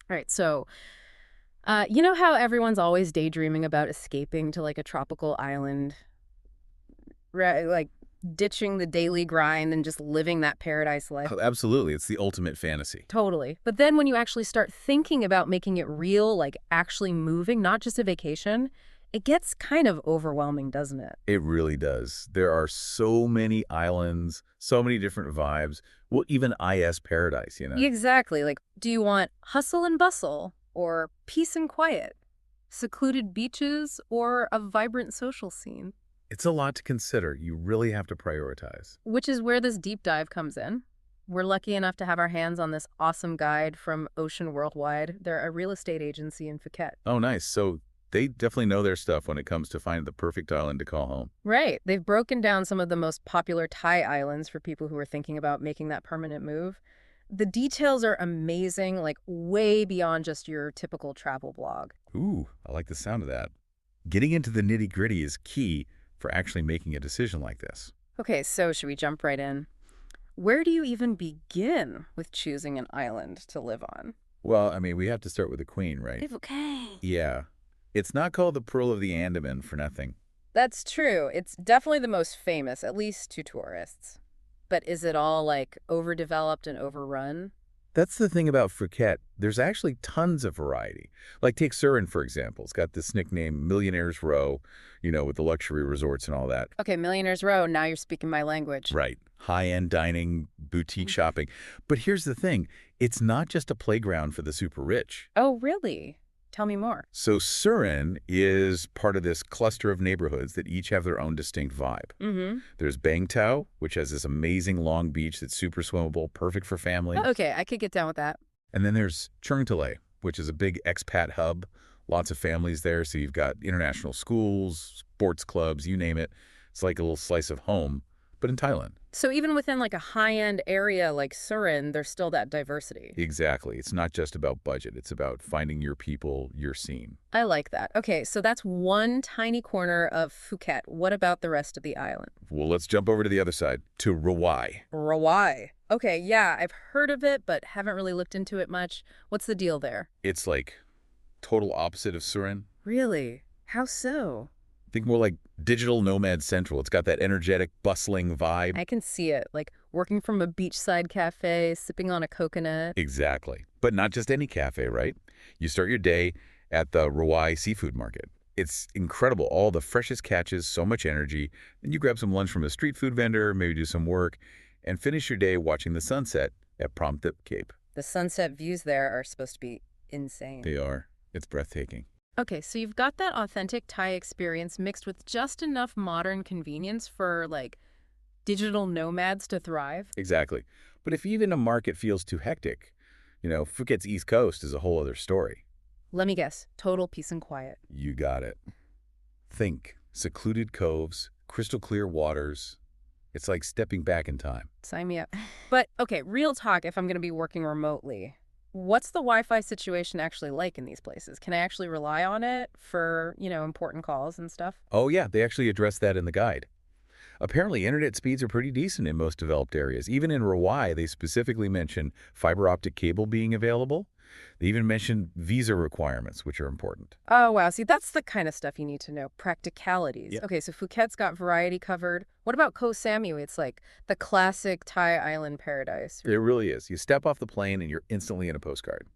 All right, so you know how everyone's always daydreaming about escaping to like a tropical island, right? Like ditching the daily grind and just living that paradise life. Oh, absolutely. It's the ultimate fantasy. Totally. But then when you actually start thinking about making it real, like actually moving, not just a vacation, it gets kind of overwhelming, doesn't it? It really does. There are so many islands, so many different vibes. Well, even IS paradise, you know? Exactly. Like, do you want hustle and bustle or peace and quiet? Secluded beaches or a vibrant social scene? It's a lot to consider. You really have to prioritize. Which is where this deep dive comes in. We're lucky enough to have our hands on this awesome guide from Ocean Worldwide. They're a real estate agency in Phuket. Oh, nice. So they definitely know their stuff when it comes to finding the perfect island to call home. Right. They've broken down some of the most popular Thai islands for people who are thinking about making that permanent move. The details are amazing, like way beyond just your typical travel blog. Ooh, I like the sound of that. Getting into the nitty-gritty is key for actually making a decision like this. Okay, so should we jump right in? Where do you even begin with choosing an island to live on? Well, I mean, we have to start with the Queen, right? Okay. Yeah. It's not called the Pearl of the Andaman for nothing. That's true. It's definitely the most famous, at least to tourists. But is it all like overdeveloped and overrun? That's the thing about Phuket. There's actually tons of variety. Like take Surin, for example. It's got this nickname, Millionaire's Row, with the luxury resorts and all that. Okay, Millionaire's Row, now you're speaking my language. Right. High-end dining, boutique shopping. But here's the thing. It's not just a playground for the super rich. Oh, really? Tell me more. So Surin is part of this cluster of neighborhoods that each have their own distinct vibe. Mm-hmm. There's Bangtao, which has this amazing long beach that's super swimmable, perfect for families. Okay, I could get down with that. And then there's Chungtale, which is a big expat hub. Lots of families there, so you've got international schools, sports clubs, you name it. It's like a little slice of home, but in Thailand. So even within like a high-end area like Surin, there's still that diversity. Exactly. It's not just about budget. It's about finding your people, your scene. I like that. Okay, so that's one tiny corner of Phuket. What about the rest of the island? Well, let's jump over to the other side, to Rawai. Rawai. Okay, yeah, I've heard of it, but haven't really looked into it much. What's the deal there? It's like total opposite of Surin. Really? How so? Think more like digital nomad central. It's got that energetic, bustling vibe. I can see it, like working from a beachside cafe, sipping on a coconut. Exactly. But not just any cafe, right? You start your day at the Rawai seafood market. It's incredible. All the freshest catches, so much energy. Then you grab some lunch from a street food vendor, maybe do some work, and finish your day watching the sunset at Promthip Cape. The sunset views there are supposed to be insane. They are. It's breathtaking. Okay, so you've got that authentic Thai experience mixed with just enough modern convenience for, like, digital nomads to thrive. Exactly. But if even a market feels too hectic, Phuket's East Coast is a whole other story. Let me guess, total peace and quiet. You got it. Think secluded coves, crystal clear waters. It's like stepping back in time. Sign me up. But, okay, real talk if I'm going to be working remotely. What's the Wi-Fi situation actually like in these places? Can I actually rely on it for, important calls and stuff? Oh yeah, they actually address that in the guide. Apparently, internet speeds are pretty decent in most developed areas. Even in Rawai, they specifically mention fiber optic cable being available. They even mention visa requirements, which are important. Oh, wow. See, that's the kind of stuff you need to know. Practicalities. Yeah. Okay, so Phuket's got variety covered. What about Koh Samui? It's like the classic Thai island paradise. It really is. You step off the plane and you're instantly in a postcard.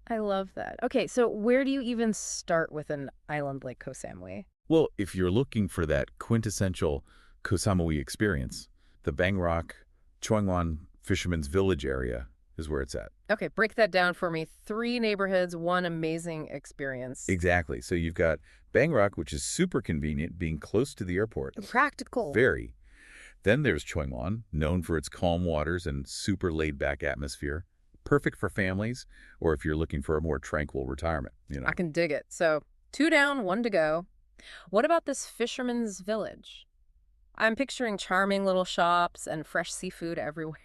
I love that. Okay, so where do you even start with an island like Koh Samui? Well, if you're looking for that quintessential Koh Samui experience, the Bang Rock, Choingwan Fisherman's Village area is where it's at. Okay, break that down for me. 3 neighborhoods, one amazing experience. Exactly. So you've got Bang Rock, which is super convenient, being close to the airport. Practical. Very. Then there's Choingwan, known for its calm waters and super laid-back atmosphere. Perfect for families, or if you're looking for a more tranquil retirement. I can dig it. So 2 down, 1 to go. What about this fisherman's village? I'm picturing charming little shops and fresh seafood everywhere.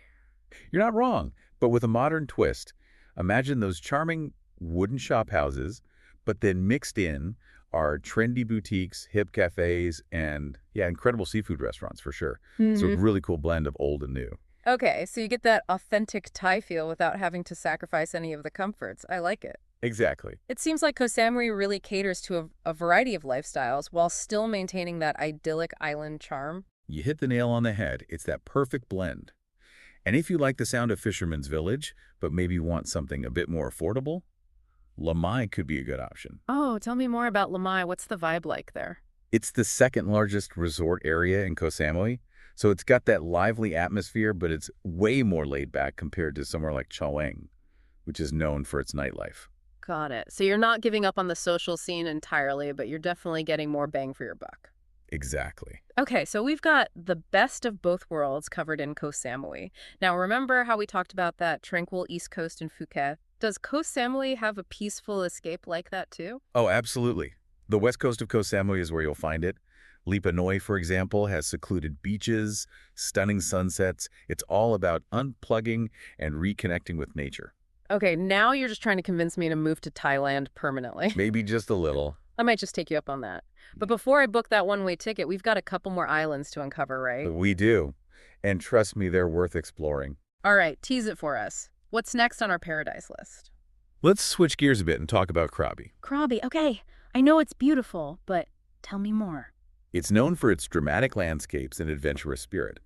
You're not wrong, but with a modern twist. Imagine those charming wooden shop houses, but then mixed in are trendy boutiques, hip cafes, and, yeah, incredible seafood restaurants for sure. It's a really cool blend of old and new. Okay, so you get that authentic Thai feel without having to sacrifice any of the comforts. I like it. Exactly. It seems like Koh Samui really caters to a variety of lifestyles while still maintaining that idyllic island charm. You hit the nail on the head. It's that perfect blend. And if you like the sound of Fisherman's Village, but maybe want something a bit more affordable, Lamai could be a good option. Oh, tell me more about Lamai. What's the vibe like there? It's the second largest resort area in Koh Samui, so it's got that lively atmosphere, but it's way more laid back compared to somewhere like Chaweng, which is known for its nightlife. Got it. So you're not giving up on the social scene entirely, but you're definitely getting more bang for your buck. Exactly. Okay, so we've got the best of both worlds covered in Koh Samui. Now, remember how we talked about that tranquil East Coast in Phuket? Does Koh Samui have a peaceful escape like that too? Oh, absolutely. The west coast of Koh Samui is where you'll find it. Lipa Noi, for example, has secluded beaches, stunning sunsets. It's all about unplugging and reconnecting with nature. Okay, now you're just trying to convince me to move to Thailand permanently. Maybe just a little. I might just take you up on that. But before I book that one-way ticket, we've got a couple more islands to uncover, right? But we do. And trust me, they're worth exploring. All right, tease it for us. What's next on our paradise list? Let's switch gears a bit and talk about Krabi. Krabi, okay. I know it's beautiful, but tell me more. It's known for its dramatic landscapes and adventurous spirit.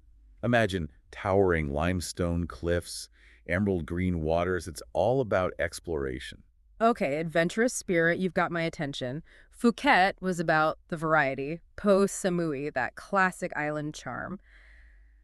Imagine towering limestone cliffs, emerald green waters. It's all about exploration. Okay, adventurous spirit, you've got my attention. Phuket was about the variety. Koh Samui, that classic island charm.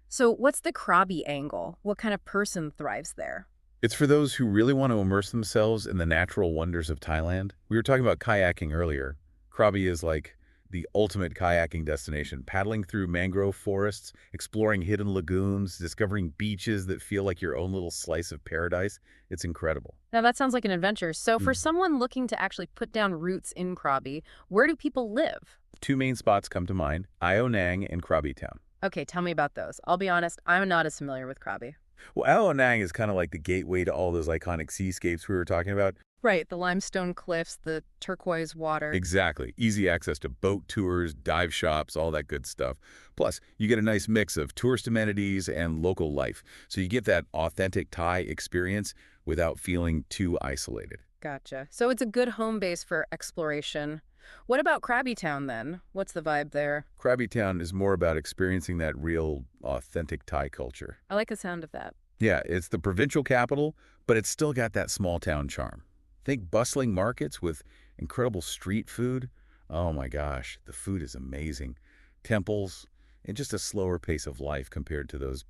So what's the Krabi angle? What kind of person thrives there? It's for those who really want to immerse themselves in the natural wonders of Thailand. We were talking about kayaking earlier. Krabi is like the ultimate kayaking destination, paddling through mangrove forests, exploring hidden lagoons, discovering beaches that feel like your own little slice of paradise. It's incredible. Now that sounds like an adventure. So for Mm. someone looking to actually put down roots in Krabi, where do people live? Two main spots come to mind, Io Nang and Krabi Town. Okay, tell me about those. I'll be honest, I'm not as familiar with Krabi. Well, Io Nang is kind of like the gateway to all those iconic seascapes we were talking about. Right, the limestone cliffs, the turquoise water. Exactly. Easy access to boat tours, dive shops, all that good stuff. Plus, you get a nice mix of tourist amenities and local life. So you get that authentic Thai experience without feeling too isolated. Gotcha. So it's a good home base for exploration. What about Krabi Town then? What's the vibe there? Krabi Town is more about experiencing that real, authentic Thai culture. I like the sound of that. Yeah, it's the provincial capital, but it's still got that small town charm. Think bustling markets with incredible street food. Oh my gosh, the food is amazing. Temples, and just a slower pace of life compared to those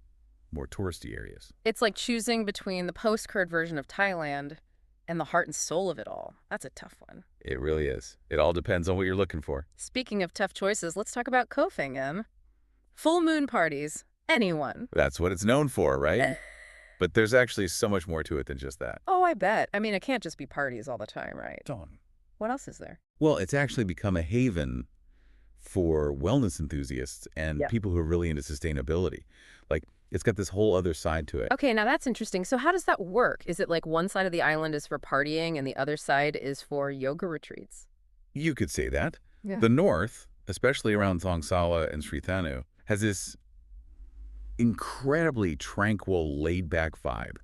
more touristy areas. It's like choosing between the postcard version of Thailand and the heart and soul of it all. That's a tough one. It really is. It all depends on what you're looking for. Speaking of tough choices, let's talk about Koh Phangan. Full moon parties. Anyone. That's what it's known for, right? But there's actually so much more to it than just that. Oh, I bet. I mean, it can't just be parties all the time, right? Dawn. What else is there? Well, it's actually become a haven for wellness enthusiasts and Yeah. people who are really into sustainability. Like, it's got this whole other side to it. Okay, now that's interesting. So how does that work? Is it like one side of the island is for partying and the other side is for yoga retreats? You could say that. Yeah. The north, especially around Thongsala and Sri Thanu, has this incredibly tranquil, laid-back vibe.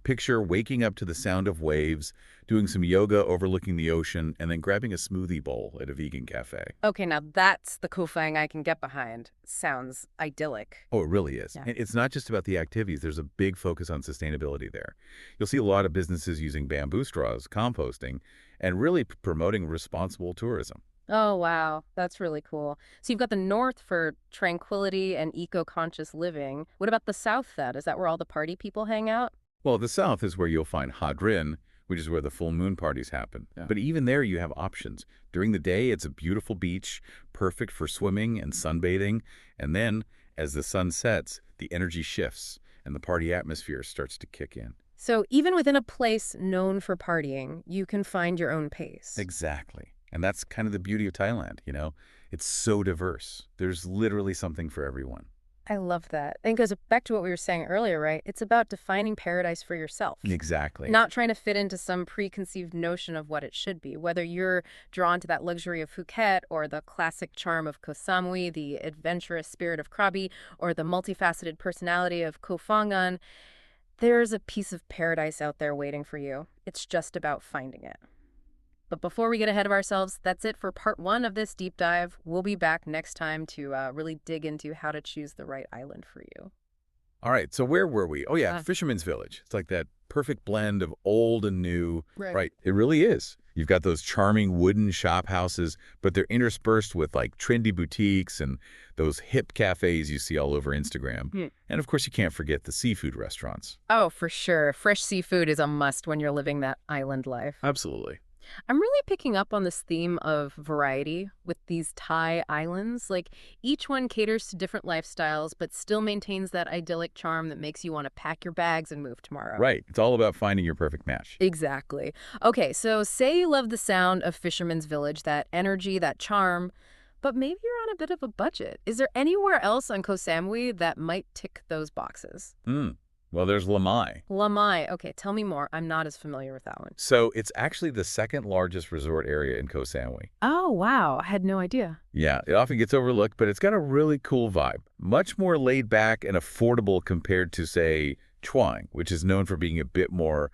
Picture waking up to the sound of waves, doing some yoga overlooking the ocean, and then grabbing a smoothie bowl at a vegan cafe. Okay, now that's the Koh Phang I can get behind. Sounds idyllic. Oh, it really is. Yeah. And it's not just about the activities. There's a big focus on sustainability there. You'll see a lot of businesses using bamboo straws, composting, and really promoting responsible tourism. Oh, wow. That's really cool. So you've got the north for tranquility and eco-conscious living. What about the south then? Is that where all the party people hang out? Well, the south is where you'll find Hadrin, which is where the full moon parties happen. Yeah. But even there, you have options. During the day, it's a beautiful beach, perfect for swimming and sunbathing. And then, as the sun sets, the energy shifts and the party atmosphere starts to kick in. So even within a place known for partying, you can find your own pace. Exactly. And that's kind of the beauty of Thailand, you know? It's so diverse. There's literally something for everyone. I love that. And it goes back to what we were saying earlier, right? It's about defining paradise for yourself. Exactly. Not trying to fit into some preconceived notion of what it should be. Whether you're drawn to that luxury of Phuket or the classic charm of Koh Samui, the adventurous spirit of Krabi, or the multifaceted personality of Koh Phangan, there's a piece of paradise out there waiting for you. It's just about finding it. But before we get ahead of ourselves, that's it for part one of this deep dive. We'll be back next time to really dig into how to choose the right island for you. All right, so where were we? Oh, yeah, Uh, Fisherman's Village. It's like that perfect blend of old and new. Right. Right, it really is. You've got those charming wooden shop houses, but they're interspersed with like trendy boutiques and those hip cafes you see all over Instagram. Hmm. And of course, you can't forget the seafood restaurants. Oh, for sure. Fresh seafood is a must when you're living that island life. Absolutely. I'm really picking up on this theme of variety with these Thai islands. Like each one caters to different lifestyles, but still maintains that idyllic charm that makes you want to pack your bags and move tomorrow. Right, it's all about finding your perfect match. Exactly. Okay, so say you love the sound of Fisherman's Village, that energy, that charm, but maybe you're on a bit of a budget. Is there anywhere else on Koh Samui that might tick those boxes? Hmm. Well, there's Lamai. Lamai. Okay, tell me more. I'm not as familiar with that one. So it's actually the second largest resort area in Koh Samui. Oh, wow. I had no idea. Yeah, it often gets overlooked, but it's got a really cool vibe. Much more laid back and affordable compared to, say, Chuang, which is known for being a bit more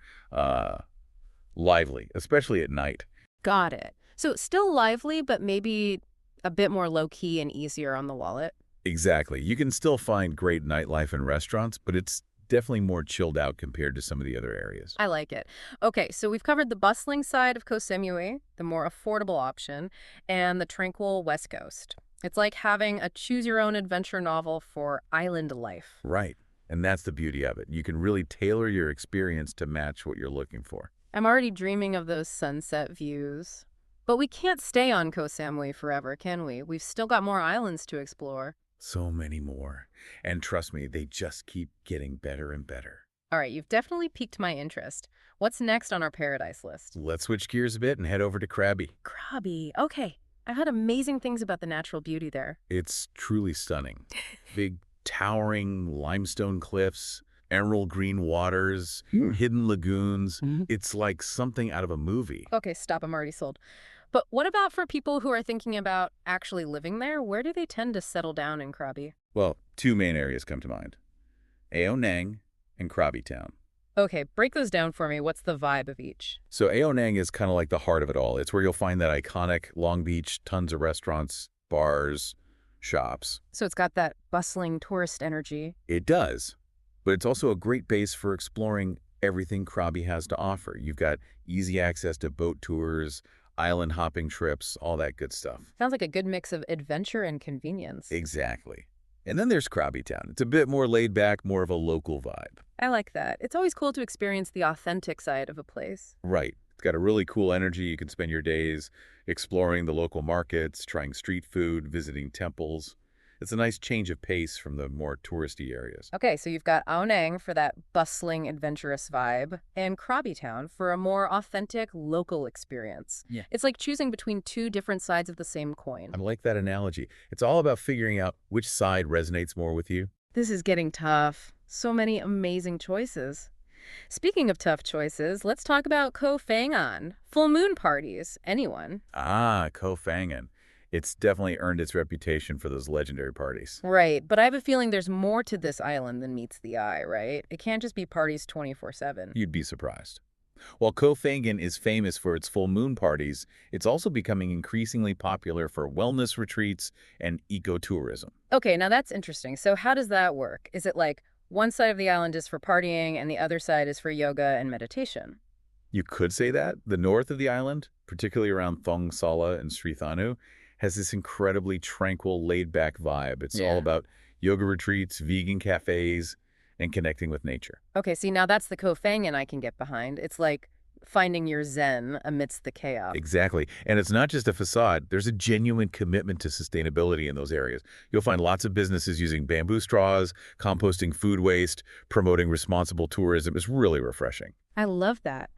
lively, especially at night. Got it. So still lively, but maybe a bit more low-key and easier on the wallet. Exactly. You can still find great nightlife and restaurants, but it's definitely more chilled out compared to some of the other areas. I like it. Okay, so we've covered the bustling side of Koh Samui, the more affordable option, and the tranquil West Coast. It's like having a choose-your-own-adventure novel for island life. Right. And that's the beauty of it. You can really tailor your experience to match what you're looking for. I'm already dreaming of those sunset views. But we can't stay on Koh Samui forever, can we? We've still got more islands to explore. So many more. And trust me, they just keep getting better and better. All right, you've definitely piqued my interest. What's next on our paradise list? Let's switch gears a bit and head over to Krabi. Krabi. Okay. I've heard amazing things about the natural beauty there. It's truly stunning. Big, towering limestone cliffs, emerald green waters, hidden lagoons. It's like something out of a movie. Okay, stop. I'm already sold. But what about for people who are thinking about actually living there? Where do they tend to settle down in Krabi? Well, two main areas come to mind. Ao Nang and Krabi Town. Okay, break those down for me. What's the vibe of each? So Ao Nang is kind of like the heart of it all. It's where you'll find that iconic Long Beach, tons of restaurants, bars, shops. So it's got that bustling tourist energy. It does, but it's also a great base for exploring everything Krabi has to offer. You've got easy access to boat tours, island hopping trips, all that good stuff. Sounds like a good mix of adventure and convenience. Exactly. And then there's Krabi Town. It's a bit more laid back, more of a local vibe. I like that. It's always cool to experience the authentic side of a place. Right. It's got a really cool energy. You can spend your days exploring the local markets, trying street food, visiting temples. It's a nice change of pace from the more touristy areas. Okay, so you've got Ao Nang for that bustling, adventurous vibe, and Krabi Town for a more authentic, local experience. Yeah. It's like choosing between two different sides of the same coin. I like that analogy. It's all about figuring out which side resonates more with you. This is getting tough. So many amazing choices. Speaking of tough choices, let's talk about Koh Phangan. Full moon parties. Anyone? Ah, Koh Phangan. It's definitely earned its reputation for those legendary parties. Right, but I have a feeling there's more to this island than meets the eye, right? It can't just be parties 24/7. You'd be surprised. While Koh Phangan is famous for its full moon parties, it's also becoming increasingly popular for wellness retreats and ecotourism. Okay, now that's interesting. So how does that work? Is it like one side of the island is for partying and the other side is for yoga and meditation? You could say that. The north of the island, particularly around Thong Sala and Sri Thanu, has this incredibly tranquil, laid-back vibe. It's all about yoga retreats, vegan cafes, and connecting with nature. Okay, see, now that's the Koh Phangan I can get behind. It's like finding your zen amidst the chaos. Exactly. And it's not just a facade. There's a genuine commitment to sustainability in those areas. You'll find lots of businesses using bamboo straws, composting food waste, promoting responsible tourism. It's really refreshing. I love that.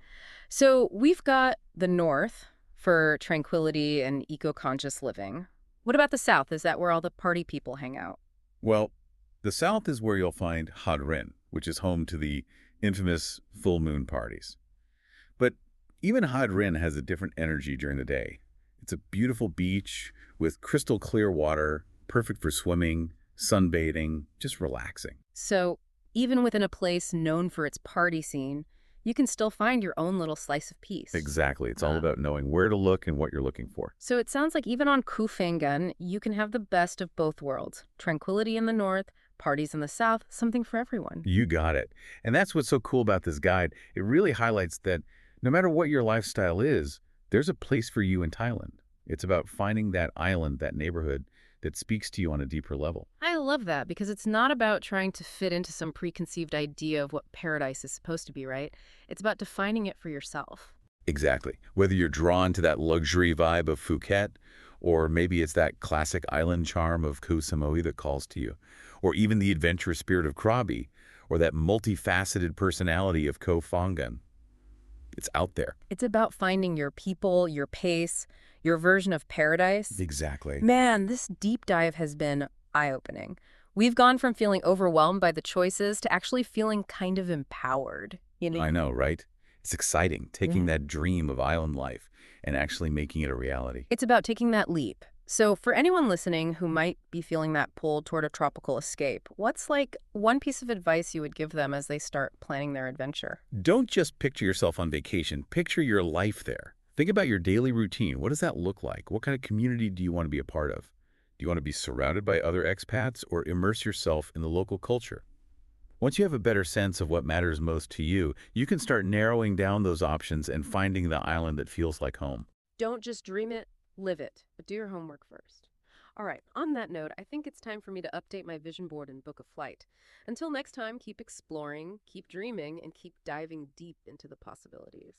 So we've got the north for tranquility and eco-conscious living. What about the south? Is that where all the party people hang out? Well, the south is where you'll find Had Rin, which is home to the infamous full moon parties. But even Had Rin has a different energy during the day. It's a beautiful beach with crystal clear water, perfect for swimming, sunbathing, just relaxing. So even within a place known for its party scene, you can still find your own little slice of peace. Exactly. It's all Uh, about knowing where to look and what you're looking for. so it sounds like even on Koh Phangan, you can have the best of both worlds. Tranquility in the north, parties in the south, something for everyone. You got it. And that's what's so cool about this guide. It really highlights that no matter what your lifestyle is, there's a place for you in Thailand. It's about finding that island, that neighborhood that speaks to you on a deeper level. I love that because it's not about trying to fit into some preconceived idea of what paradise is supposed to be, right? It's about defining it for yourself. Exactly. Whether you're drawn to that luxury vibe of Phuket, or maybe it's that classic island charm of Koh Samui that calls to you, or even the adventurous spirit of Krabi, or that multifaceted personality of Koh Phangan. It's out there. It's about finding your people, your pace, your version of paradise. Exactly. Man, this deep dive has been eye-opening. We've gone from feeling overwhelmed by the choices to actually feeling kind of empowered. I know, right? It's exciting, taking Yeah. that dream of island life and actually making it a reality. It's about taking that leap. So for anyone listening who might be feeling that pull toward a tropical escape, what's like one piece of advice you would give them as they start planning their adventure? Don't just picture yourself on vacation, picture your life there. Think about your daily routine. What does that look like? What kind of community do you want to be a part of? Do you want to be surrounded by other expats or immerse yourself in the local culture? Once you have a better sense of what matters most to you, you can start narrowing down those options and finding the island that feels like home. Don't just dream it, live it, but do your homework first. All right, on that note, I think it's time for me to update my vision board and book a flight. Until next time, keep exploring, keep dreaming, and keep diving deep into the possibilities.